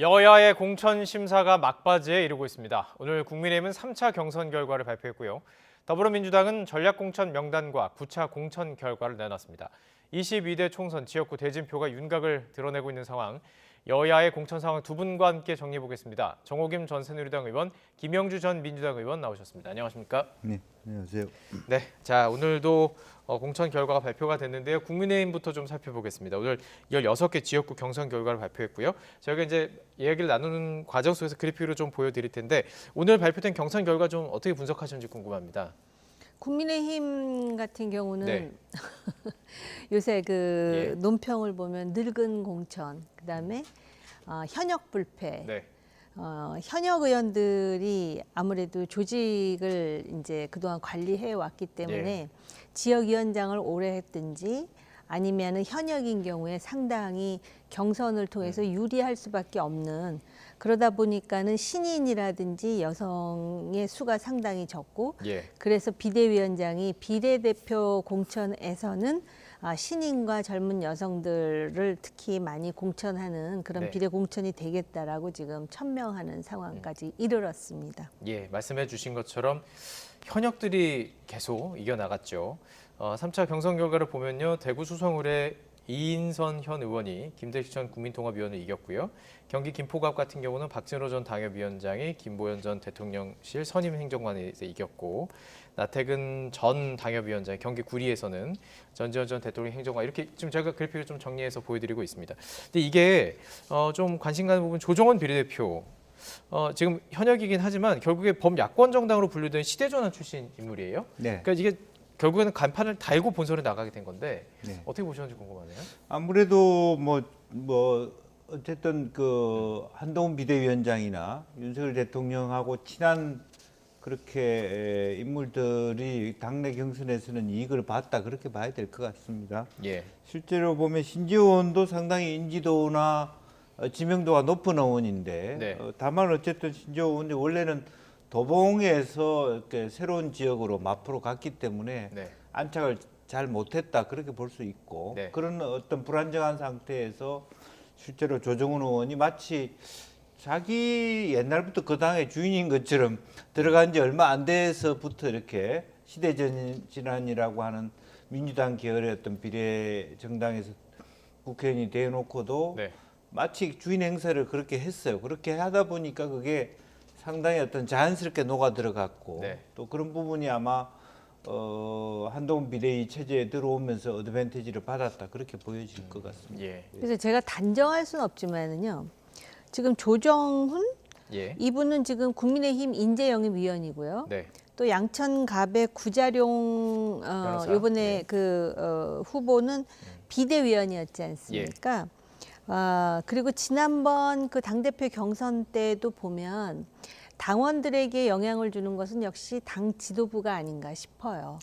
여야의 공천 심사가 막바지에 이르고 있습니다. 오늘 국민의힘은 3차 경선 결과를 발표했고요. 더불어민주당은 전략공천 명단과 9차 공천 결과를 내놨습니다. 22대 총선 지역구 대진표가 윤곽을 드러내고 있는 상황, 여야의 공천 상황 두 분과 함께 정리해 보겠습니다. 정호김 전 새누리당 의원, 김영주 전 민주당 의원 나오셨습니다. 안녕하십니까? 네, 안녕하세요. 네, 자 오늘도 공천 결과가 발표가 됐는데요. 국민의힘부터 좀 살펴보겠습니다. 오늘 16개 지역구 경선 결과를 발표했고요. 저희가 이제 이야기를 나누는 과정 속에서 그래픽으로 좀 보여드릴 텐데 오늘 발표된 경선 결과 좀 어떻게 분석하시는지 궁금합니다. 국민의힘 같은 경우는 네. 요새 그 예. 논평을 보면 늙은 공천, 그다음에 현역 불패, 네, 현역 의원들이 아무래도 조직을 이제 그동안 관리해 왔기 때문에 예. 지역위원장을 오래 했든지 아니면은 현역인 경우에 상당히 경선을 통해서 유리할 수밖에 없는, 그러다 보니까는 신인이라든지 여성의 수가 상당히 적고, 예. 그래서 비대위원장이 비례대표 공천에서는 신인과 젊은 여성들을 특히 많이 공천하는 그런 네. 비례 공천이 되겠다라고 지금 천명하는 상황까지 이르렀습니다. 예, 말씀해 주신 것처럼 현역들이 계속 이겨나갔죠. 3차 경선 결과를 보면요. 대구 수성을의 이인선 현 의원이 김대식 국민통합위원을 이겼고요. 경기 김포갑 같은 경우는 박진호 전 당협위원장이 김보연 전 대통령실 선임 행정관에서 이겼고, 나태근 전 당협위원장이 경기 구리에서는 전지현 전 대통령 행정관, 이렇게 지금 제가 그래픽을 좀 정리해서 보여드리고 있습니다. 근데 이게 좀 관심 가는 부분, 조정원 비례대표 지금 현역이긴 하지만 결국에 범야권 정당으로 분류된 시대전환 출신 인물이에요. 네. 그러니까 이게 결국에는 간판을 달고 본선에 나가게 된 건데 네. 어떻게 보셨는지 궁금하네요. 아무래도 뭐 어쨌든 그 한동훈 비대위원장이나 윤석열 대통령하고 친한 그렇게 인물들이 당내 경선에서는 이익을 봤다, 그렇게 봐야 될 것 같습니다. 예, 실제로 보면 신지호 의원도 상당히 인지도나 지명도가 높은 의원인데, 네. 다만 어쨌든 신지호 의원이 원래는 도봉에서 이렇게 새로운 지역으로 마포로 갔기 때문에 네. 안착을 잘 못했다, 그렇게 볼 수 있고, 네. 그런 어떤 불안정한 상태에서 실제로 조정훈 의원이 마치 자기 옛날부터 그 당의 주인인 것처럼 들어간 지 얼마 안 돼서부터 이렇게 시대전환이라고 하는 민주당 계열의 어떤 비례 정당에서 국회의원이 되어놓고도 네. 마치 주인 행세를 그렇게 했어요. 그렇게 하다 보니까 그게 상당히 어떤 자연스럽게 녹아 들어갔고, 네. 또 그런 부분이 아마 한동훈 비대위 체제에 들어오면서 어드밴티지를 받았다, 그렇게 보여질 것 같습니다. 예, 그래서 제가 단정할 수는 없지만은요, 지금 조정훈 예. 이분은 지금 국민의힘 인재영입위원이고요. 네. 또 양천갑의 구자룡 변호사. 이번에 네. 그 후보는 비대위원이었지 않습니까? 그리고 지난번 그 당대표 경선 때도 보면 당원들에게 영향을 주는 것은 역시 당 지도부가 아닌가 싶어요.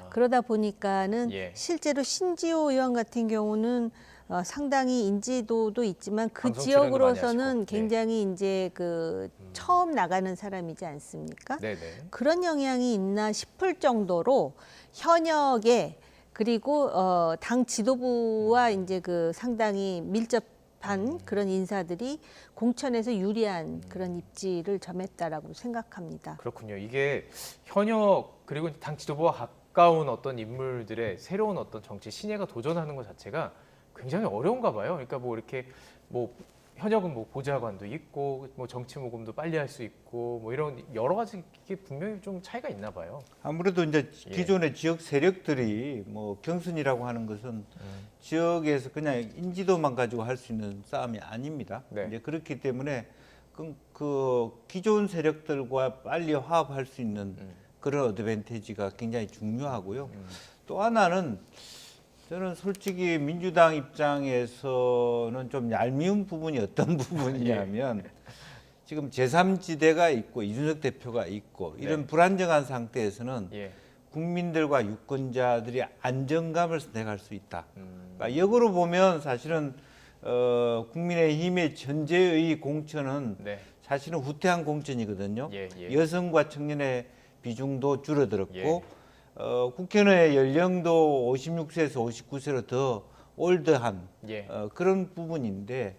그러다 보니까는 예. 실제로 신지호 의원 같은 경우는 상당히 인지도도 있지만 그 방송 출연도 많이 지역으로서는 하시고. 네. 굉장히 이제 그 처음 나가는 사람이지 않습니까? 네네. 그런 영향이 있나 싶을 정도로 현역에, 그리고 당 지도부와 이제 그 상당히 밀접한 그런 인사들이 공천에서 유리한 그런 입지를 점했다라고 생각합니다. 그렇군요. 이게 현역 그리고 당 지도부와 가까운 어떤 인물들의 새로운 어떤 정치 신예가 도전하는 것 자체가 굉장히 어려운가 봐요. 그러니까 뭐 이렇게 뭐 현역은 뭐 보좌관도 있고 뭐 정치 모금도 빨리 할 수 있고 뭐 이런 여러 가지 게 분명히 좀 차이가 있나 봐요. 아무래도 이제 예. 기존의 지역 세력들이 뭐 경선이라고 하는 것은 지역에서 그냥 인지도만 가지고 할 수 있는 싸움이 아닙니다. 네. 이제 그렇기 때문에 그 기존 세력들과 빨리 화합할 수 있는 그런 어드밴티지가 굉장히 중요하고요. 또 하나는 저는 솔직히 민주당 입장에서는 좀 얄미운 부분이 어떤 부분이냐면 지금 제3지대가 있고 이준석 대표가 있고 이런 네. 불안정한 상태에서는 예. 국민들과 유권자들이 안정감을 선택할 수 있다. 그러니까 역으로 보면 사실은 국민의힘의 전제의 공천은 네. 사실은 후퇴한 공천이거든요. 예, 예. 여성과 청년의 비중도 줄어들었고 예. 국회의원의 연령도 56세에서 59세로 더 올드한 예. 그런 부분인데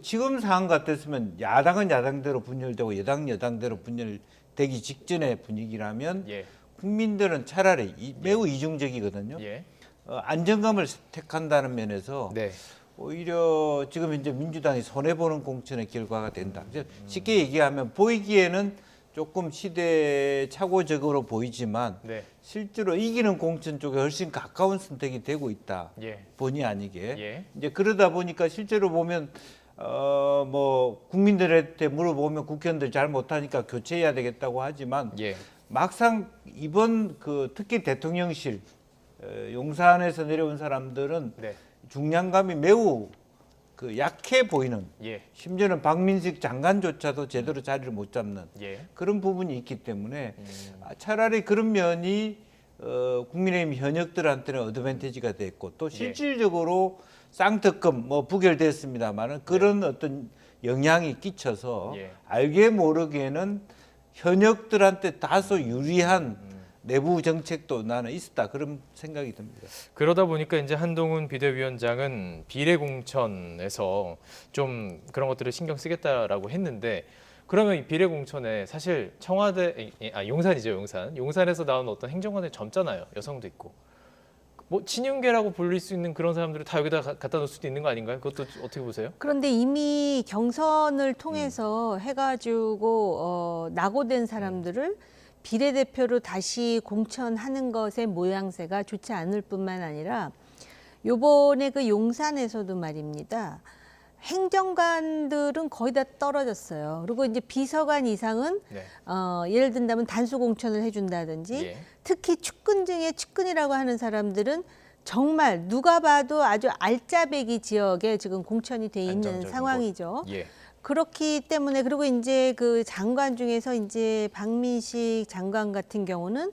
지금 상황 같았으면 야당은 야당대로 분열되고 여당 여당대로 분열되기 직전의 분위기라면 예. 국민들은 차라리 매우 이중적이거든요. 예. 안정감을 택한다는 면에서 네. 오히려 지금 이제 민주당이 손해보는 공천의 결과가 된다. 쉽게 얘기하면 보이기에는 조금 시대착오적으로 보이지만 네. 실제로 이기는 공천 쪽에 훨씬 가까운 선택이 되고 있다. 예. 본의 아니게. 예. 이제 그러다 보니까 실제로 보면 뭐 국민들한테 물어보면 국회의원들 잘 못하니까 교체해야 되겠다고 하지만 예. 막상 이번 특히 대통령실 용산에서 내려온 사람들은 네. 중량감이 매우 약해 보이는, 예. 심지어는 박민식 장관조차도 제대로 자리를 못 잡는 예. 그런 부분이 있기 때문에 차라리 그런 면이 국민의힘 현역들한테는 어드밴티지가 됐고 또 실질적으로 쌍특검 뭐 부결됐습니다만은 그런 어떤 영향이 끼쳐서 예. 알게 모르게는 현역들한테 다소 유리한 내부 정책도 나는 있었다 그런 생각이 듭니다. 그러다 보니까 이제 한동훈 비대위원장은 비례 공천에서 좀 그런 것들을 신경 쓰겠다라고 했는데 그러면 이 비례 공천에 사실 청와대 용산이죠, 용산. 용산에서 나온 어떤 행정관의 젊잖아요. 여성도 있고. 뭐 친윤계라고 불릴 수 있는 그런 사람들을 다 여기다 갖다 놓을 수도 있는 거 아닌가요? 그것도 어떻게 보세요? 그런데 이미 경선을 통해서 해가지고 낙오된 사람들을 비례대표로 다시 공천하는 것의 모양새가 좋지 않을 뿐만 아니라 요번에 그 용산에서도 말입니다. 행정관들은 거의 다 떨어졌어요. 그리고 이제 비서관 이상은 네. 예를 든다면 단수 공천을 해준다든지 예. 특히 측근 중에 측근이라고 하는 사람들은 정말 누가 봐도 아주 알짜배기 지역에 지금 공천이 돼 있는 안정적인 상황이죠. 곳. 예. 그렇기 때문에 그리고 이제 그 장관 중에서 이제 박민식 장관 같은 경우는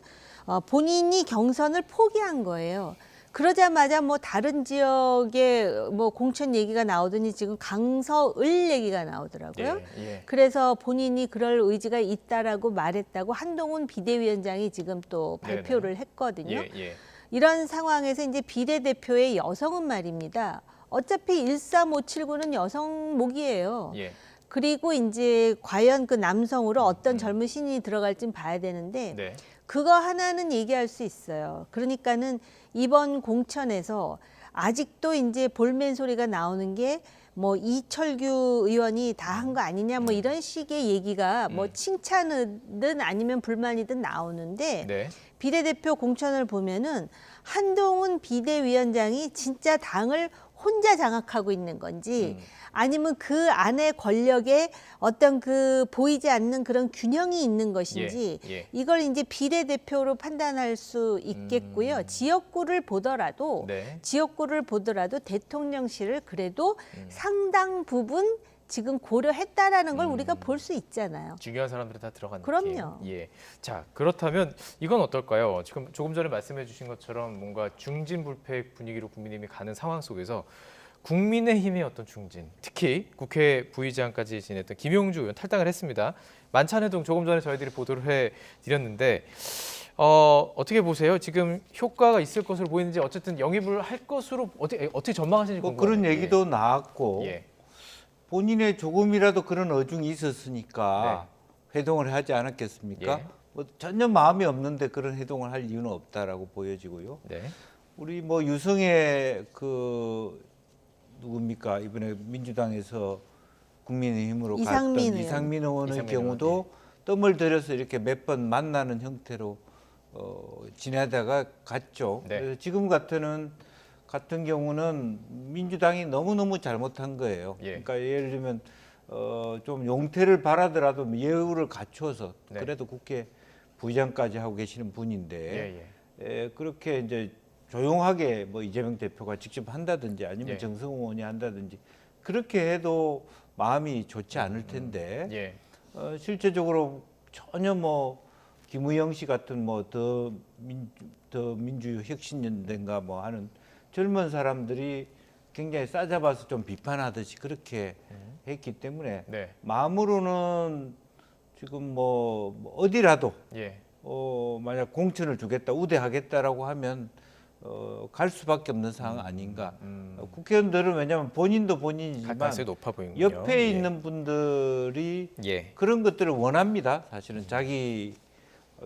본인이 경선을 포기한 거예요. 그러자마자 뭐 다른 지역에 뭐 공천 얘기가 나오더니 지금 강서을 얘기가 나오더라고요. 예. 예. 그래서 본인이 그럴 의지가 있다라고 말했다고 한동훈 비대위원장이 지금 또 발표를 했거든요. 예. 예. 이런 상황에서 이제 비례대표의 여성은 말입니다. 어차피 13579는 여성 목이에요. 예. 그리고 이제 과연 그 남성으로 어떤 젊은 신인이 들어갈진 봐야 되는데 네. 그거 하나는 얘기할 수 있어요. 그러니까는 이번 공천에서 아직도 이제 볼멘 소리가 나오는 게 뭐 이철규 의원이 다 한 거 아니냐 뭐 이런 식의 얘기가 뭐 칭찬이든 아니면 불만이든 나오는데 네. 비례대표 공천을 보면은 한동훈 비대위원장이 진짜 당을 혼자 장악하고 있는 건지 아니면 그 안에 권력에 어떤 그 보이지 않는 그런 균형이 있는 것인지 예. 이걸 이제 비례대표로 판단할 수 있겠고요. 지역구를 보더라도 네. 대통령실을 그래도 상당 부분 지금 고려했다라는 걸 우리가 볼 수 있잖아요. 중요한 사람들이 다 들어간 그럼요. 느낌. 예. 자, 그렇다면 이건 어떨까요? 지금 조금 전에 말씀해 주신 것처럼 뭔가 중진불패 분위기로 국민의힘이 가는 상황 속에서 국민의힘의 어떤 중진, 특히 국회 부의장까지 지냈던 김용주 의원 탈당을 했습니다. 만찬회동 조금 전에 저희들이 보도를 해드렸는데 어떻게 보세요? 지금 효과가 있을 것으로 보이는지 어쨌든 영입을 할 것으로 어떻게 전망하시는지 뭐 궁금해요. 그런 얘기도 나왔고 예. 본인의 조금이라도 그런 어중이 있었으니까 회동을 하지 않았겠습니까? 예. 뭐 전혀 마음이 없는데 그런 회동을 할 이유는 없다라고 보여지고요. 네. 우리 뭐 유성의 누굽니까 이번에 민주당에서 국민의힘으로 이상민 갔던 의원. 이상민 의원의 이상민 경우도 뜸을 들여서 이렇게 몇 번 만나는 형태로 지내다가 갔죠. 네. 그래서 지금 같은 경우는 민주당이 너무너무 잘못한 거예요. 예. 그러니까 예를 들면 좀 용태를 바라더라도 예우를 갖춰서 네. 그래도 국회 부의장까지 하고 계시는 분인데 그렇게 이제 조용하게 뭐 이재명 대표가 직접 한다든지 아니면 예. 정성호 의원이 한다든지 그렇게 해도 마음이 좋지 않을 텐데 예. 실제적으로 전혀 뭐 김우영 씨 같은 뭐 더 민주혁신연대인가 뭐 하는 젊은 사람들이 굉장히 싸잡아서 좀 비판하듯이 그렇게 했기 때문에 네. 마음으로는 지금 뭐 어디라도 예. 만약 공천을 주겠다 우대하겠다라고 하면 갈 수밖에 없는 상황 아닌가. 국회의원들은 왜냐하면 본인도 본인이지만 가능성이 높아 보이는군요. 옆에 예. 있는 분들이 예. 그런 것들을 원합니다. 사실은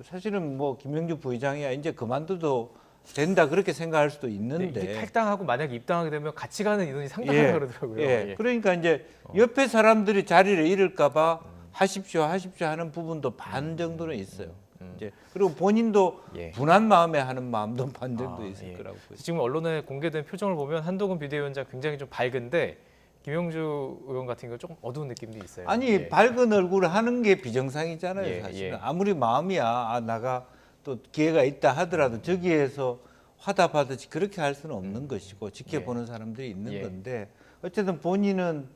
사실은 뭐 김영주 부의장이야 이제 그만둬도 된다 그렇게 생각할 수도 네, 있는데 이게 탈당하고 만약에 입당하게 되면 같이 가는 인원이 상당하다 그러더라고요. 예. 예. 그러니까 이제 옆에 사람들이 자리를 잃을까봐 하십시오 하는 부분도 반 정도는 있어요. 이제 그리고 본인도 예. 분한 마음에 하는 마음도 반 정도 있을 예. 거라고 보여요. 지금 언론에 공개된 표정을 보면 한동훈 비대위원장 굉장히 좀 밝은데 김영주 의원 같은 경우 조금 어두운 느낌도 있어요. 아니 예. 밝은 얼굴을 하는 게 비정상이잖아요. 예, 사실은 예. 아무리 마음이야 나가 또 기회가 있다 하더라도 저기에서 화답하듯이 그렇게 할 수는 없는 것이고 지켜보는 사람들이 있는 예. 건데 어쨌든 본인은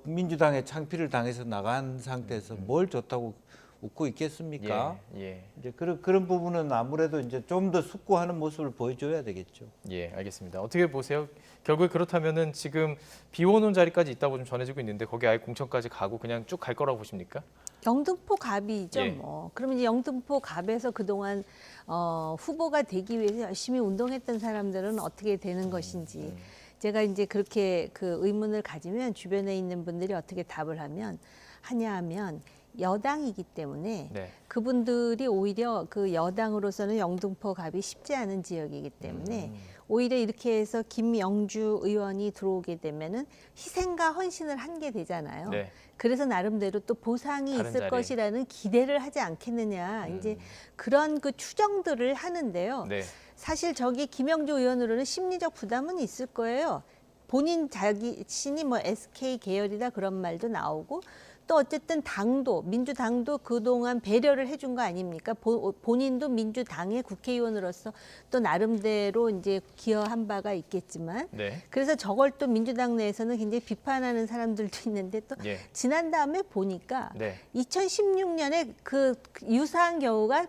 민주당의 창피를 당해서 나간 상태에서 뭘 좋다고 웃고 있겠습니까? 예. 이제 그런 부분은 아무래도 이제 좀 더 숙고하는 모습을 보여줘야 되겠죠. 예, 알겠습니다. 어떻게 보세요? 결국에 그렇다면은 지금 비워놓은 자리까지 있다고 좀 전해지고 있는데 거기 아예 공천까지 가고 그냥 쭉 갈 거라고 보십니까? 영등포 갑이죠. 예. 뭐. 그러면 이제 영등포 갑에서 그동안 후보가 되기 위해서 열심히 운동했던 사람들은 어떻게 되는 것인지 제가 이제 그렇게 그 의문을 가지면 주변에 있는 분들이 어떻게 답을 하면 여당이기 때문에 네. 그분들이 오히려 그 여당으로서는 영등포 갑이 쉽지 않은 지역이기 때문에 오히려 이렇게 해서 김영주 의원이 들어오게 되면은 희생과 헌신을 한 게 되잖아요. 네. 그래서 나름대로 또 보상이 다른 있을 자리. 것이라는 기대를 하지 않겠느냐. 이제 그런 그 추정들을 하는데요. 네. 사실 저기 김영주 의원으로는 심리적 부담은 있을 거예요. 본인 자신이 뭐 SK 계열이다 그런 말도 나오고 또 어쨌든 당도 민주당도 그동안 배려를 해준 거 아닙니까? 본인도 민주당의 국회의원으로서 또 나름대로 이제 기여한 바가 있겠지만 네. 그래서 저걸 또 민주당 내에서는 굉장히 비판하는 사람들도 있는데 또 예. 지난 다음에 보니까 네. 2016년에 그 유사한 경우가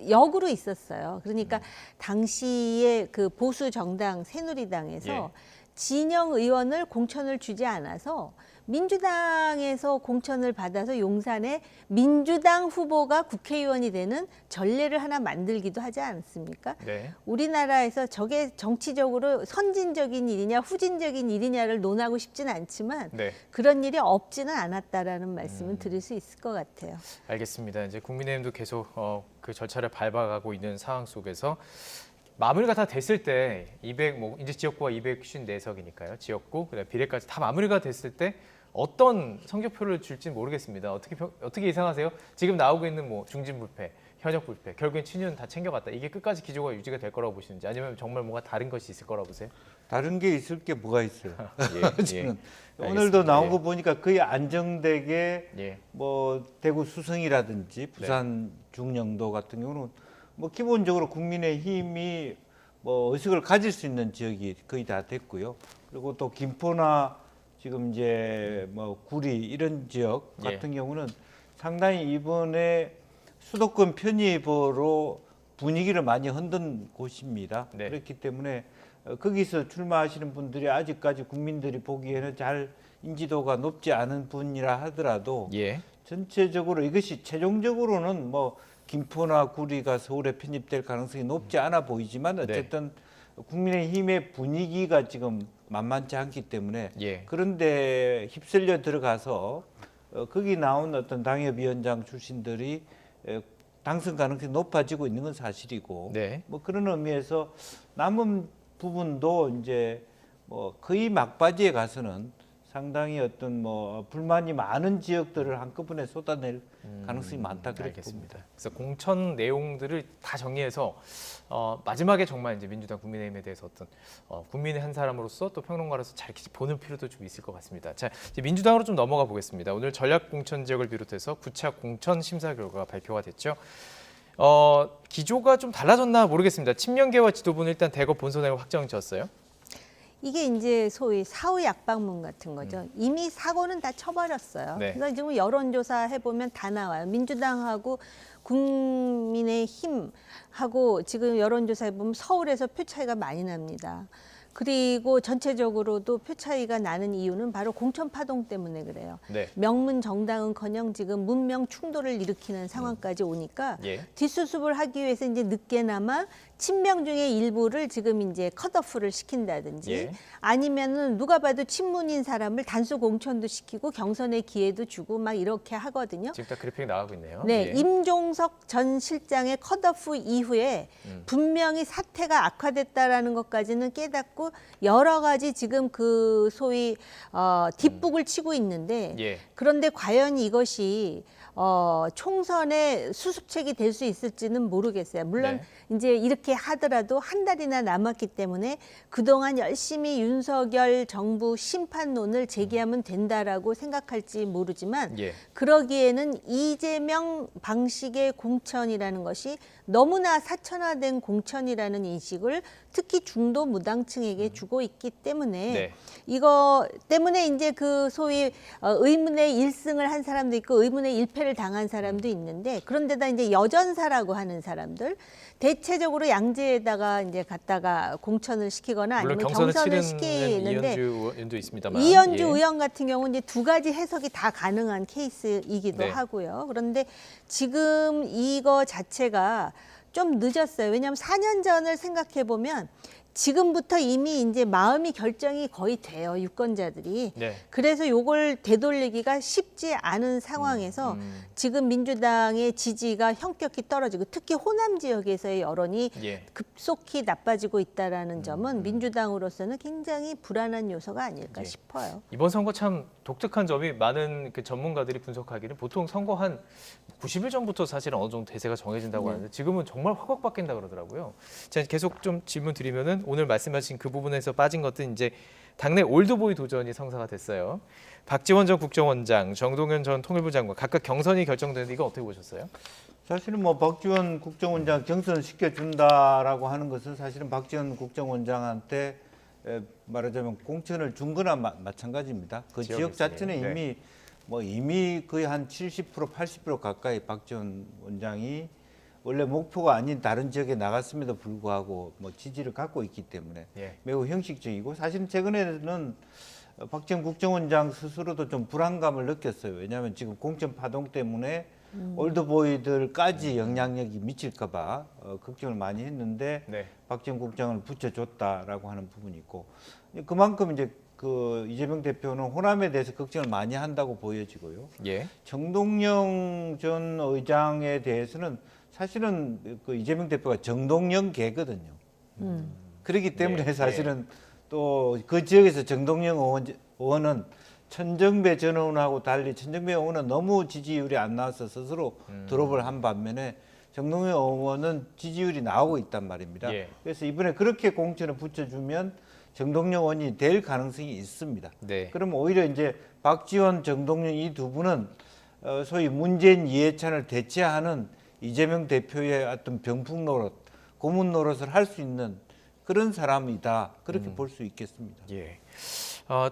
역으로 있었어요. 그러니까 당시에 그 보수 정당 새누리당에서 예. 진영 의원을 공천을 주지 않아서 민주당에서 공천을 받아서 용산에 민주당 후보가 국회의원이 되는 전례를 하나 만들기도 하지 않습니까? 네. 우리나라에서 저게 정치적으로 선진적인 일이냐 후진적인 일이냐를 논하고 싶지는 않지만 네. 그런 일이 없지는 않았다라는 말씀을 드릴 수 있을 것 같아요. 알겠습니다. 이제 국민의힘도 계속 그 절차를 밟아가고 있는 상황 속에서 마무리가 다 됐을 때 이제 지역구가 254석이니까요. 지역구 그다음에 비례까지 다 마무리가 됐을 때 어떤 성적표를 줄지는 모르겠습니다. 어떻게 예상하세요? 지금 나오고 있는 뭐 중진불패, 현역불패, 결국엔 친윤 다 챙겨갔다. 이게 끝까지 기조가 유지가 될 거라고 보시는지 아니면 정말 뭔가 다른 것이 있을 거라고 보세요? 다른 게 있을 게 뭐가 있어요? 예, 저는 예. 오늘도 나온 예. 거 보니까 거의 안정되게 예. 뭐 대구 수성이라든지 부산 중령도 같은 경우는 뭐 기본적으로 국민의힘이 뭐 의석을 가질 수 있는 지역이 거의 다 됐고요. 그리고 또 김포나 지금 이제 뭐 구리 이런 지역 같은 경우는 상당히 이번에 수도권 편입으로 분위기를 많이 흔든 곳입니다. 네. 그렇기 때문에 거기서 출마하시는 분들이 아직까지 국민들이 보기에는 잘 인지도가 높지 않은 분이라 하더라도 예. 전체적으로 이것이 최종적으로는 뭐 김포나 구리가 서울에 편입될 가능성이 높지 않아 보이지만 어쨌든 국민의힘의 분위기가 지금 만만치 않기 때문에 예. 그런데 휩쓸려 들어가서 거기 나온 어떤 당협위원장 출신들이 당선 가능성이 높아지고 있는 건 사실이고 네. 뭐 그런 의미에서 남은 부분도 이제 뭐 거의 막바지에 가서는 상당히 어떤 뭐 불만이 많은 지역들을 한꺼번에 쏟아낼 가능성이 많다 그렇게 봅니다. 알겠습니다. 그래서 공천 내용들을 다 정리해서 마지막에 정말 이제 민주당 국민의힘에 대해서 어떤 국민의 한 사람으로서 또 평론가로서 잘 보는 필요도 좀 있을 것 같습니다. 자, 이제 민주당으로 좀 넘어가 보겠습니다. 오늘 전략 공천 지역을 비롯해서 9차 공천 심사 결과가 발표가 됐죠. 기조가 좀 달라졌나 모르겠습니다. 친명계와 지도부는 일단 대거 본선행을 확정지었어요. 이게 이제 소위 사후 약방문 같은 거죠. 이미 사고는 다 쳐버렸어요. 네. 그래서 지금 여론조사 해보면 다 나와요. 민주당하고 국민의힘하고 지금 여론조사 해보면 서울에서 표 차이가 많이 납니다. 그리고 전체적으로도 표 차이가 나는 이유는 바로 공천 파동 때문에 그래요. 네. 명문 정당은커녕 지금 문명 충돌을 일으키는 상황까지 오니까 예. 뒷수습을 하기 위해서 이제 늦게나마 친명 중에 일부를 지금 이제 컷오프를 시킨다든지 예. 아니면은 누가 봐도 친문인 사람을 단수 공천도 시키고 경선의 기회도 주고 막 이렇게 하거든요. 지금 딱 그래픽이 나가고 있네요. 네, 예. 임종석 전 실장의 컷오프 이후에 분명히 사태가 악화됐다라는 것까지는 깨닫고 여러 가지 지금 그 소위 뒷북을 치고 있는데 예. 그런데 과연 이것이 총선의 수습책이 될 수 있을지는 모르겠어요. 물론 네. 이제 이렇게 하더라도 한 달이나 남았기 때문에 그동안 열심히 윤석열 정부 심판론을 제기하면 된다라고 생각할지 모르지만 예. 그러기에는 이재명 방식의 공천이라는 것이 너무나 사천화된 공천이라는 인식을 특히 중도 무당층에게 주고 있기 때문에 네. 이거 때문에 이제 그 소위 의문의 1승을 한 사람도 있고 의문의 1패를 당한 사람도 있는데 그런데다 이제 여전사라고 하는 사람들 대체적으로 양재에다가 이제 갖다가 공천을 시키거나 물론 아니면 경선을 경선을 치르는 시키는데 이현주 의원도 있습니다만. 이현주 예. 의원 같은 경우는 이제 두 가지 해석이 다 가능한 케이스이기도 네. 하고요. 그런데 지금 이거 자체가 좀 늦었어요. 왜냐하면 4년 전을 생각해 보면 지금부터 이미 이제 마음이 결정이 거의 돼요. 유권자들이. 네. 그래서 요걸 되돌리기가 쉽지 않은 상황에서 지금 민주당의 지지가 현격히 떨어지고 특히 호남 지역에서의 여론이 예. 급속히 나빠지고 있다라는 점은 민주당으로서는 굉장히 불안한 요소가 아닐까 예. 싶어요. 이번 선거 참 독특한 점이 많은 그 전문가들이 분석하기를 보통 선거 한 90일 전부터 사실은 어느 정도 대세가 정해진다고 하는데 지금은 정말 확확 바뀐다 그러더라고요. 제가 계속 좀 질문 드리면은 오늘 말씀하신 그 부분에서 빠진 것들은 이제 당내 올드보이 도전이 성사가 됐어요. 박지원 전 국정원장, 정동연 전 통일부 장관 각각 경선이 결정되는데 이거 어떻게 보셨어요? 사실은 뭐 박지원 국정원장 경선을 시켜준다라고 하는 것은 사실은 박지원 국정원장한테 말하자면 공천을 준 거나 마찬가지입니다. 그 지역 지역에서, 자체는 네. 이미 거의 한 70% 80% 가까이 박지원 원장이 원래 목표가 아닌 다른 지역에 나갔음에도 불구하고 뭐 지지를 갖고 있기 때문에 예. 매우 형식적이고 사실은 최근에는 박지원 국정원장 스스로도 좀 불안감을 느꼈어요. 왜냐하면 지금 공천 파동 때문에 올드보이들까지 영향력이 미칠까 봐 걱정을 많이 했는데 네. 박지원 국장을 붙여줬다라고 하는 부분이 있고 그만큼 이제 그 이재명 대표는 호남에 대해서 걱정을 많이 한다고 보여지고요. 예. 정동영 전 의장에 대해서는 사실은 그 이재명 대표가 정동영계거든요. 그렇기 때문에 예, 사실은 또 그 지역에서 정동영 의원은 천정배 전 의원하고 달리 천정배 의원은 너무 지지율이 안 나와서 스스로 드롭을 한 반면에 정동영 의원은 지지율이 나오고 있단 말입니다. 예. 그래서 이번에 그렇게 공천을 붙여주면 정동영 의원이 될 가능성이 있습니다. 네. 그럼 오히려 이제 박지원, 정동영 이 두 분은 소위 문재인 이해찬을 대체하는 이재명 대표의 어떤 병풍 노릇, 고문 노릇을 할 수 있는 그런 사람이다. 그렇게 볼 수 있겠습니다. 예.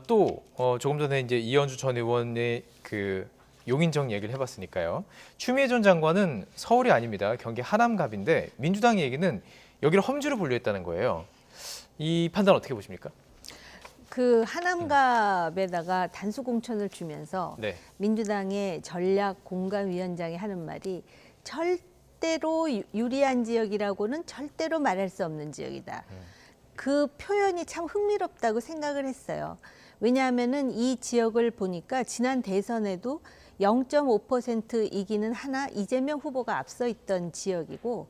또 조금 전에 이제 이현주 전 의원의 그 용인정 얘기를 해봤으니까요. 추미애 전 장관은 서울이 아닙니다. 경기 하남갑인데 민주당 얘기는 여기를 험지로 분류했다는 거예요. 이 판단 어떻게 보십니까? 그 하남갑에다가 단수 공천을 주면서 네. 민주당의 전략 공감위원장이 하는 말이 절대로 유리한 지역이라고는 절대로 말할 수 없는 지역이다. 그 표현이 참 흥미롭다고 생각을 했어요. 왜냐하면은 이 지역을 보니까 지난 대선에도 0.5% 이기는 하나 이재명 후보가 앞서 있던 지역이고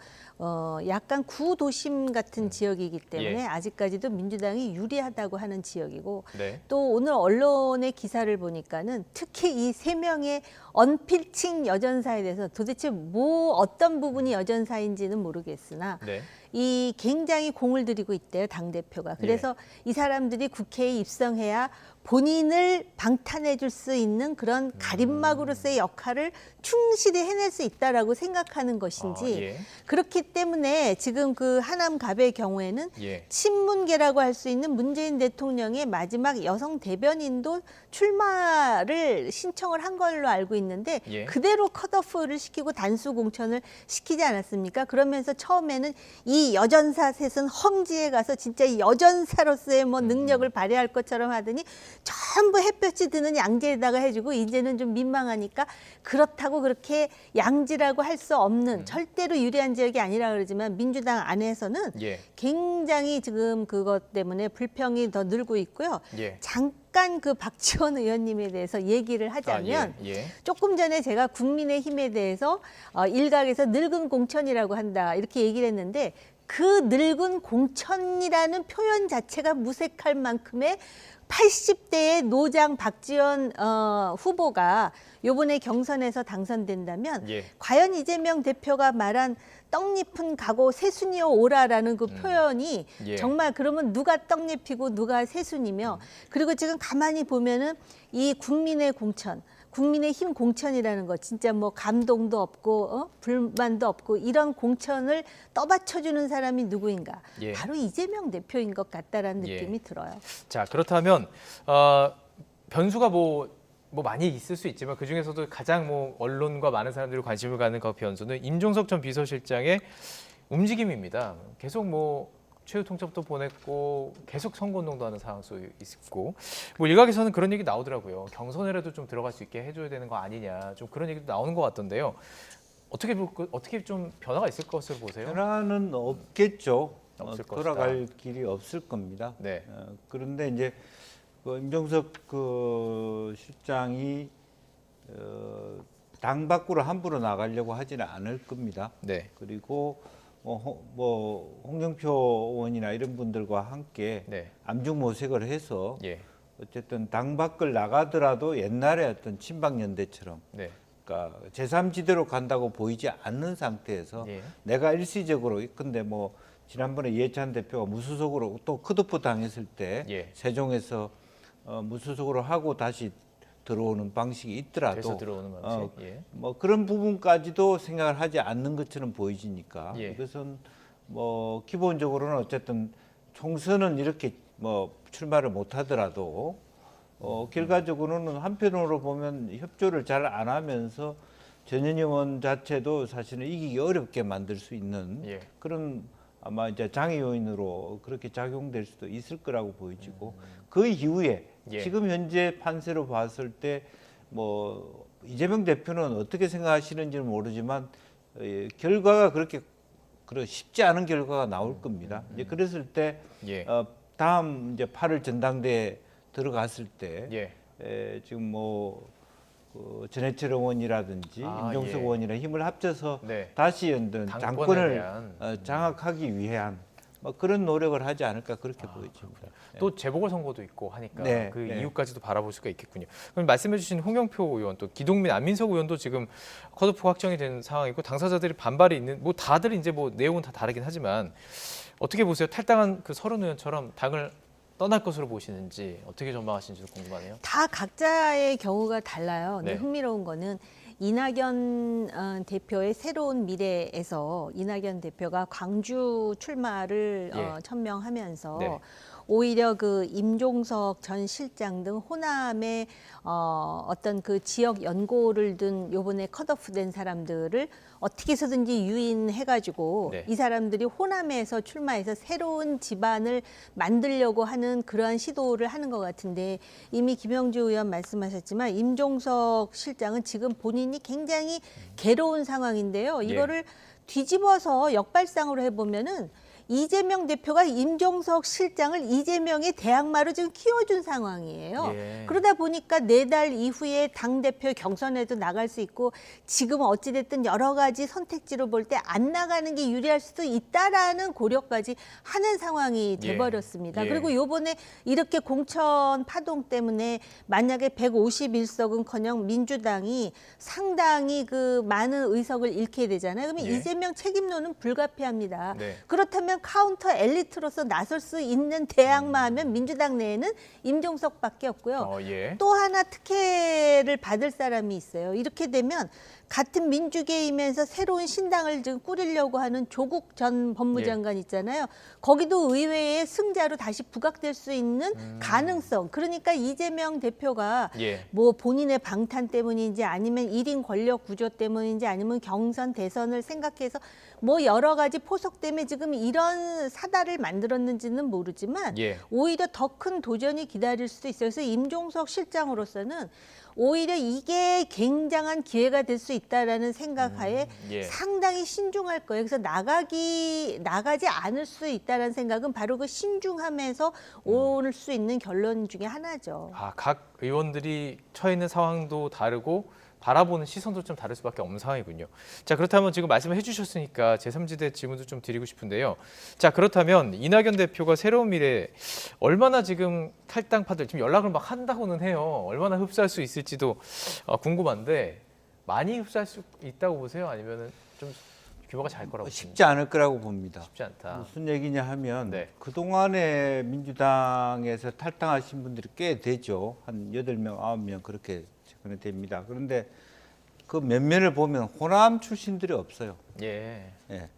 약간 구도심 같은 지역이기 때문에 예. 아직까지도 민주당이 유리하다고 하는 지역이고 네. 또 오늘 언론의 기사를 보니까는 특히 이 3명의 언필칭 여전사에 대해서 도대체 뭐 어떤 부분이 여전사인지는 모르겠으나 네. 이 굉장히 공을 들이고 있대요, 당대표가. 그래서 이 사람들이 국회에 입성해야 본인을 방탄해 줄 수 있는 그런 가림막으로서의 역할을 충실히 해낼 수 있다라고 생각하는 것인지 예. 그렇기 때문에 지금 그 하남갑의 경우에는 예. 친문계라고 할 수 있는 문재인 대통령의 마지막 여성 대변인도 출마를 신청을 한 걸로 알고 있는데 예. 그대로 컷오프를 시키고 단수 공천을 시키지 않았습니까? 그러면서 처음에는 이 여전사 셋은 험지에 가서 진짜 이 여전사로서의 뭐 능력을 발휘할 것처럼 하더니 전부 햇볕이 드는 양지에다가 해주고 이제는 좀 민망하니까 그렇다고 그렇게 양지라고 할 수 없는 절대로 유리한 지역이 아니라 그러지만 민주당 안에서는 예. 굉장히 지금 그것 때문에 불평이 더 늘고 있고요. 예. 잠깐 그 박지원 의원님에 대해서 얘기를 하자면 예. 조금 전에 제가 국민의힘에 대해서 일각에서 늙은 공천이라고 한다 이렇게 얘기를 했는데 그 늙은 공천이라는 표현 자체가 무색할 만큼의 80대의 노장 박지원 후보가 요번에 경선에서 당선된다면 예. 과연 이재명 대표가 말한 떡잎은 가고 새순이여 오라라는 그 표현이 예. 정말 그러면 누가 떡잎이고 누가 새순이며 그리고 지금 가만히 보면은 이 국민의 공천 국민의힘 공천이라는 거 진짜 뭐 감동도 없고 불만도 없고 이런 공천을 떠받쳐주는 사람이 누구인가? 예. 바로 이재명 대표인 것 같다라는 예. 느낌이 들어요. 자, 그렇다면 변수가 뭐 많이 있을 수 있지만 그 중에서도 가장 뭐 언론과 많은 사람들이 관심을 갖는 그 변수는 임종석 전 비서실장의 움직임입니다. 계속 뭐 최후 통첩도 보냈고 계속 선거운동도 하는 상황도 있고 뭐 일각에서는 그런 얘기 나오더라고요. 경선에라도 좀 들어갈 수 있게 해줘야 되는 거 아니냐 좀 그런 얘기도 나오는 것 같던데요. 어떻게 좀 변화가 있을 것으로 보세요? 변화는 없겠죠. 없을 돌아갈 길이 없을 겁니다. 네. 그런데 이제 그 임종석 그 실장이 당 밖으로 함부로 나가려고 하지는 않을 겁니다. 네. 그리고 홍영표 의원이나 이런 분들과 함께 네. 암중모색을 해서 예. 어쨌든 당 밖을 나가더라도 옛날에 어떤 친박연대처럼 네. 그러니까 제3지대로 간다고 보이지 않는 상태에서 예. 내가 일시적으로 근데 뭐 지난번에 이해찬 대표가 무소속으로 또 컷오프 당했을 때 예. 세종에서 무소속으로 하고 다시 들어오는 방식이 있더라도 돼서 들어오는 방식. 예. 뭐 그런 부분까지도 생각을 하지 않는 것처럼 보이지니까 예. 이것은 뭐 기본적으로는 어쨌든 총선은 이렇게 뭐 출마를 못 하더라도 결과적으로는 한편으로 보면 협조를 잘 안 하면서 전현희 의원 자체도 사실은 이기기 어렵게 만들 수 있는 예. 그런 아마 이제 장애 요인으로 그렇게 작용될 수도 있을 거라고 보여지고 그 이후에 예. 지금 현재 판세로 봤을 때 뭐 이재명 대표는 어떻게 생각하시는지는 모르지만 결과가 그렇게 쉽지 않은 결과가 나올 겁니다. 이제 그랬을 때 예. 다음 이제 8월 전당대에 들어갔을 때 예. 지금 전해철 의원이라든지 임종석 예. 의원이랑 힘을 합쳐서 네. 다시 어떤 당권에 장권을 대한, 장악하기 위한 뭐 그런 노력을 하지 않을까 그렇게 보여집니다. 또 재보궐선거도 있고 하니까 네, 그 네. 이유까지도 바라볼 수가 있겠군요. 그럼 말씀해주신 홍영표 의원 또 기동민 안민석 의원도 지금 컷오프 확정이 된 상황이고 당사자들이 반발이 있는 뭐 다들 이제 뭐 내용은 다 다르긴 하지만 어떻게 보세요? 탈당한 그 서른 의원처럼 당을 떠날 것으로 보시는지 어떻게 전망하시는지 궁금하네요. 다 각자의 경우가 달라요. 근데 네. 흥미로운 거는 이낙연 대표의 새로운 미래에서 이낙연 대표가 광주 출마를 예. 천명하면서 네. 오히려 그 임종석 전 실장 등 호남의 어떤 그 지역 연고를 둔 요번에 컷오프된 사람들을 어떻게 해서든지 유인해가지고 네. 이 사람들이 호남에서 출마해서 새로운 집안을 만들려고 하는 그러한 시도를 하는 것 같은데 이미 김영주 의원 말씀하셨지만 임종석 실장은 지금 본인이 굉장히 괴로운 상황인데요. 이거를 뒤집어서 역발상으로 해보면은 이재명 대표가 임종석 실장을 이재명의 대항마로 지금 키워준 상황이에요. 예. 그러다 보니까 4달 이후에 당대표 경선에도 나갈 수 있고 지금은 어찌됐든 여러 가지 선택지로 볼 때 안 나가는 게 유리할 수도 있다라는 고려까지 하는 상황이 돼버렸습니다. 예. 그리고 요번에 이렇게 공천 파동 때문에 만약에 151석은커녕 민주당이 상당히 그 많은 의석을 잃게 되잖아요. 그러면 예. 이재명 책임론은 불가피합니다. 네. 그렇다면 카운터 엘리트로서 나설 수 있는 대항마 하면 민주당 내에는 임종석밖에 없고요. 예. 또 하나 특혜를 받을 사람이 있어요. 이렇게 되면 같은 민주계이면서 새로운 신당을 지금 꾸리려고 하는 조국 전 법무장관 있잖아요. 거기도 의회의 승자로 다시 부각될 수 있는 가능성. 그러니까 이재명 대표가 예. 뭐 본인의 방탄 때문인지 아니면 1인 권력 구조 때문인지 아니면 경선 대선을 생각해서 뭐 여러 가지 포석 때문에 지금 이런 그런 사다를 만들었는지는 모르지만 예. 오히려 더 큰 도전이 기다릴 수도 있어요. 그래서 임종석 실장으로서는 오히려 이게 굉장한 기회가 될 수 있다라는 생각하에 예. 상당히 신중할 거예요. 그래서 나가지 않을 수 있다라는 생각은 바로 그 신중함에서 올 수 있는 결론 중에 하나죠. 아, 각 의원들이 처해 있는 상황도 다르고 바라보는 시선도 좀 다를 수밖에 없는 상황이군요. 자, 그렇다면 지금 말씀을 해주셨으니까 제3지대 질문도 좀 드리고 싶은데요. 자, 그렇다면 이낙연 대표가 새로운 미래 얼마나 지금 탈당파들 지금 연락을 막 한다고는 해요. 얼마나 흡수할 수 있을지도 궁금한데 많이 흡수할 수 있다고 보세요? 아니면은 좀 규모가 잘 거라고 보십니까? 쉽지 않을 거라고 봅니다. 쉽지 않다. 무슨 얘기냐 하면 네. 그동안에 민주당에서 탈당하신 분들이 꽤 되죠. 한 8명, 9명 그렇게 최근에 됩니다. 그런데 그 면면을 보면 호남 출신들이 없어요. 예. 예.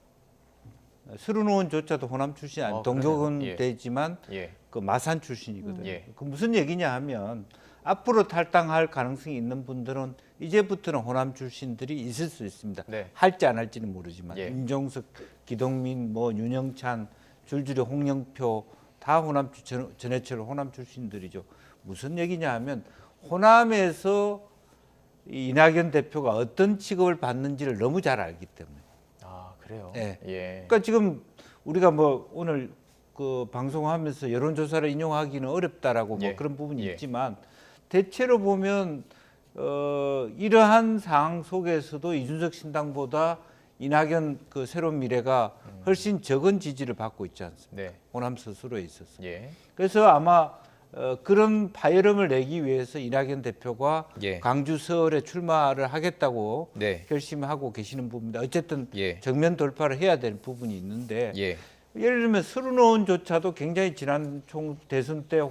서른의원조차도 호남 출신 아니 그러네요. 동족은 예. 되지만 예. 그 마산 출신이거든요. 예. 그 무슨 얘기냐 하면 앞으로 탈당할 가능성이 있는 분들은 이제부터는 호남 출신들이 있을 수 있습니다. 네. 할지 안 할지는 모르지만 예. 임종석, 기동민, 뭐 윤영찬, 줄줄이 홍영표 다 호남 전해철 호남 출신들이죠. 무슨 얘기냐 하면 호남에서 이 이낙연 대표가 어떤 취급을 받는지를 너무 잘 알기 때문에. 아, 그래요. 예. 예. 그러니까 지금 우리가 뭐 오늘 그 방송하면서 여론조사를 인용하기는 어렵다라고 뭐 예. 그런 부분이 예. 있지만 대체로 보면 이러한 상황 속에서도 이준석 신당보다 이낙연 그 새로운 미래가 훨씬 적은 지지를 받고 있지 않습니까? 네. 호남 스스로에 있어서. 예. 그래서 아마 그런 파열음을 내기 위해서 이낙연 대표가 예. 광주 서울에 출마를 하겠다고 네. 결심하고 계시는 부분인데 어쨌든 예. 정면 돌파를 해야 되는 부분이 있는데 예. 예를 들면 서른의원조차도 굉장히 지난 총 대선 때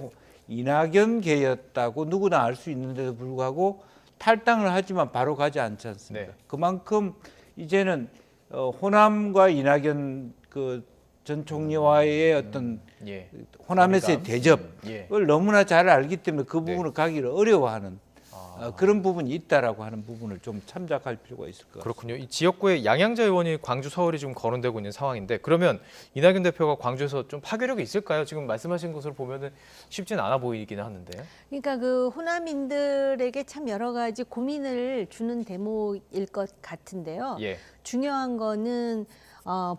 이낙연계였다고 누구나 알 수 있는데도 불구하고 탈당을 하지만 바로 가지 않지 않습니까? 네. 그만큼 이제는 호남과 이낙연 그 전 총리와의 어떤 예. 호남에서의 거리감. 대접을 예. 너무나 잘 알기 때문에 그 네. 부분을 가기를 어려워하는 아. 그런 부분이 있다라고 하는 부분을 좀 참작할 필요가 있을 것 같습니다. 그렇군요. 이 지역구에 양양자 의원이 광주, 서울이 지금 거론되고 있는 상황인데 그러면 이낙연 대표가 광주에서 좀 파괴력이 있을까요? 지금 말씀하신 것으로 보면은 쉽지는 않아 보이기는 하는데. 그러니까 그 호남인들에게 참 여러 가지 고민을 주는 대목일 것 같은데요. 예. 중요한 거는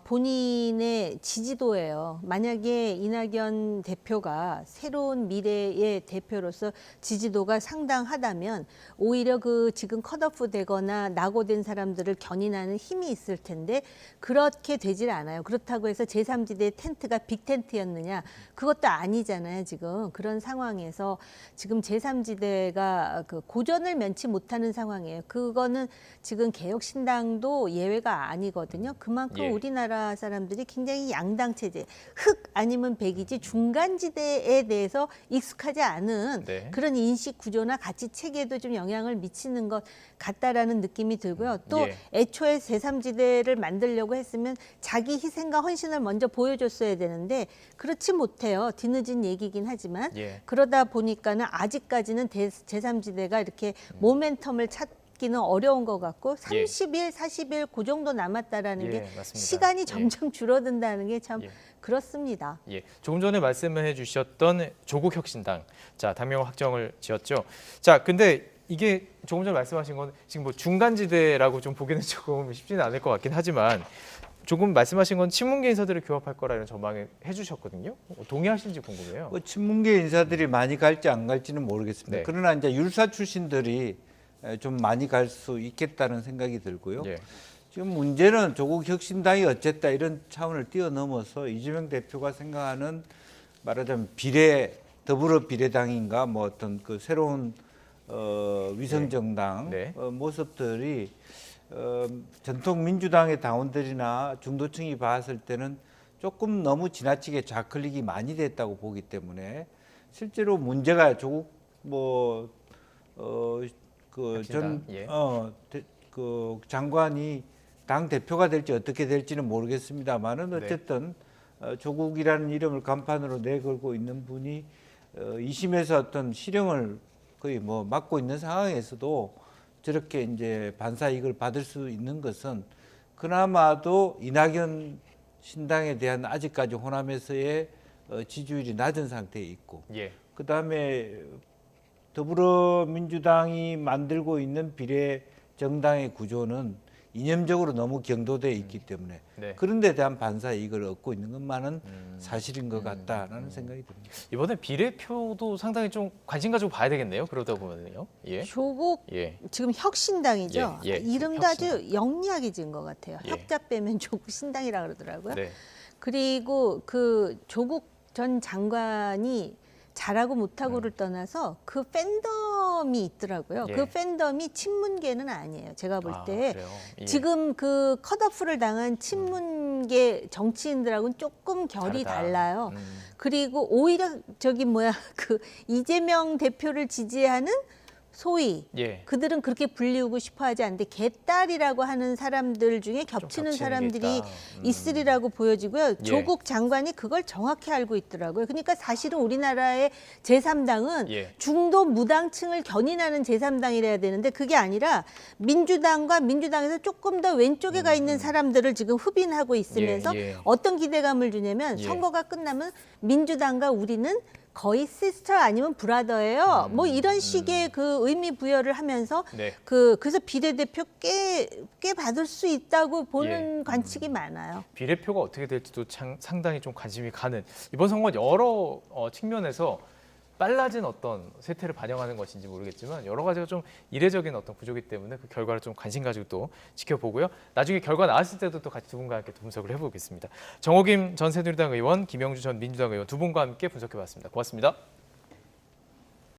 본인의 지지도예요. 만약에 이낙연 대표가 새로운 미래의 대표로서 지지도가 상당하다면 오히려 그 지금 컷오프 되거나 낙오된 사람들을 견인하는 힘이 있을 텐데 그렇게 되질 않아요. 그렇다고 해서 제3지대 텐트가 빅텐트였느냐? 그것도 아니잖아요. 지금 그런 상황에서 지금 제3지대가 그 고전을 면치 못하는 상황이에요. 그거는 지금 개혁신당도 예외가 아니거든요. 그만큼 예. 우리나라 사람들이 굉장히 양당 체제, 흑 아니면 백이지 중간지대에 대해서 익숙하지 않은 네. 그런 인식 구조나 가치 체계도 좀 영향을 미치는 것 같다라는 느낌이 들고요. 또 예. 애초에 제3지대를 만들려고 했으면 자기 희생과 헌신을 먼저 보여줬어야 되는데 그렇지 못해요. 뒤늦은 얘기긴 하지만 예. 그러다 보니까는 아직까지는 제3지대가 이렇게 모멘텀을 찾기는 어려운 것 같고 30일, 40일 그 정도 남았다라는 예, 게 맞습니다. 시간이 예. 점점 줄어든다는 게 참 예. 그렇습니다. 예, 조금 전에 말씀을 해주셨던 조국혁신당, 자 당명 확정을 지었죠. 자, 근데 이게 조금 전에 말씀하신 건 지금 뭐 중간지대라고 좀 보기는 조금 쉽지는 않을 것 같긴 하지만 조금 말씀하신 건 친문계 인사들을 교합할 거라 이런 전망을 해주셨거든요. 동의하시는지 궁금해요. 뭐 친문계 인사들이 많이 갈지 안 갈지는 모르겠습니다. 네. 그러나 이제 율사 출신들이 좀 많이 갈 수 있겠다는 생각이 들고요. 예, 지금 문제는 조국 혁신당이 어쨌다 이런 차원을 뛰어넘어서 이재명 대표가 생각하는 말하자면 더불어 비례당인가 뭐 어떤 그 새로운 위성정당 네. 모습들이 전통 민주당의 당원들이나 중도층이 봤을 때는 조금 너무 지나치게 좌클릭이 많이 됐다고 보기 때문에 실제로 문제가 조국 혁신당, 예. 그 장관이 당 대표가 될지 어떻게 될지는 모르겠습니다만은 네. 어쨌든 조국이라는 이름을 간판으로 내걸고 있는 분이 2심에서 어떤 실형을 거의 뭐 맡고 있는 상황에서도 저렇게 이제 반사 이익을 받을 수 있는 것은 그나마도 이낙연 신당에 대한 아직까지 호남에서의 지지율이 낮은 상태에 있고 예. 그다음에 더불어민주당이 만들고 있는 비례 정당의 구조는 이념적으로 너무 경도돼 있기 때문에 네. 그런 데 대한 반사 이익을 얻고 있는 것만은 사실인 것 같다라는 생각이 듭니다. 이번에 비례표도 상당히 좀 관심 가지고 봐야 되겠네요. 그러다 보면요. 예. 조국 예. 지금 혁신당이죠. 예, 예. 이름도 아주 영리하게 지은 것 같아요. 예. 혁자 빼면 조국 신당이라 그러더라고요. 네. 그리고 그 조국 전 장관이 잘하고 못하고를 떠나서 그 팬덤이 있더라고요. 예. 그 팬덤이 친문계는 아니에요. 제가 볼 때 그래요? 예. 지금 그 컷오프를 당한 친문계 정치인들하고는 조금 결이 다르다. 달라요. 그리고 오히려 그 이재명 대표를 지지하는 소위 예. 그들은 그렇게 불리우고 싶어하지 않는데 개딸이라고 하는 사람들 중에 겹치는 겹치는 게 사람들이 있다. 있으리라고 보여지고요. 예. 조국 장관이 그걸 정확히 알고 있더라고요. 그러니까 사실은 우리나라의 제3당은 예. 중도 무당층을 견인하는 제3당이라야 되는데 그게 아니라 민주당에서 조금 더 왼쪽에 가 있는 사람들을 지금 흡인하고 있으면서 예. 어떤 기대감을 주냐면 예. 선거가 끝나면 민주당과 우리는 거의 시스터 아니면 브라더예요. 뭐 이런 식의 그 의미 부여를 하면서 네. 그래서 비례대표 꽤 받을 수 있다고 보는 관측이 많아요. 비례표가 어떻게 될지도 상당히 좀 관심이 가는 이번 선거는 여러 측면에서 빨라진 어떤 세태를 반영하는 것인지 모르겠지만 여러 가지가 좀 이례적인 어떤 구조이기 때문에 그 결과를 좀 관심 가지고 또 지켜보고요. 나중에 결과 나왔을 때도 또 같이 두 분과 함께 분석을 해보겠습니다. 정호김 전 새누리당 의원, 김영주 전 민주당 의원 두 분과 함께 분석해봤습니다. 고맙습니다.